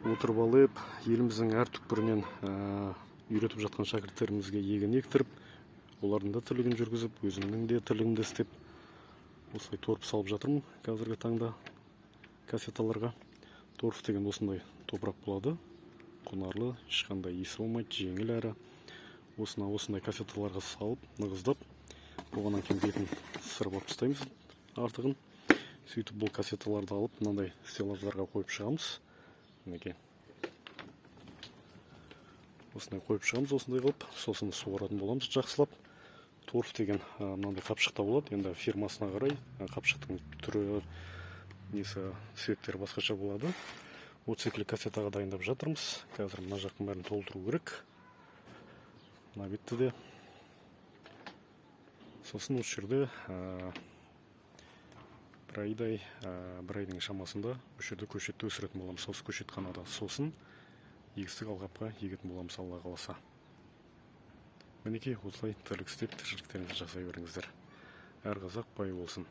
отырып алып, еліміздің әр түкпірінен үйретіп жатқан шәкірттерімізге егін ектіріп, олардың да тірлігін жүргізіп, өзімнің де тірлігімді істеп, осылай торп салып жатырмын қазіргі таңда кассеталарға. Торф деген осындай топырақ болады, құнарлы, ешқандай иісі болмайды, жеңіл әрі. Осындай кассеталарға салып, нығыздап, оғаннан кейін бетін сырып тастаймыз артығын. Сөйтіп бұл кассеталарды алып, мынандай стеллаждарға қойып шығамыз. Мінекей. Осындай қойып шығамыз, осындай қылып, сосын суаратын боламыз жақсылап. Торф деген мынандай қапшықта болады. Енді фирмасына қарай қапшықтың түрі, цветтері басқаша болады. Осы секілді кассетаға дайындап жатырмыз. Қазір мына жақтың бәрін толтыру керек. Мына бетті де. Сосын осы жерде бір айдың шамасында осы жерде көшетті өсіретін боламыз. Осы көшет қанада. Сосын егістік алқапқа егетін боламыз, Алла қаласа. Мінекей осылай тірлік істеп тіршіліктеріңізді жасай беріңіздер. Әр қазақ бай болсын.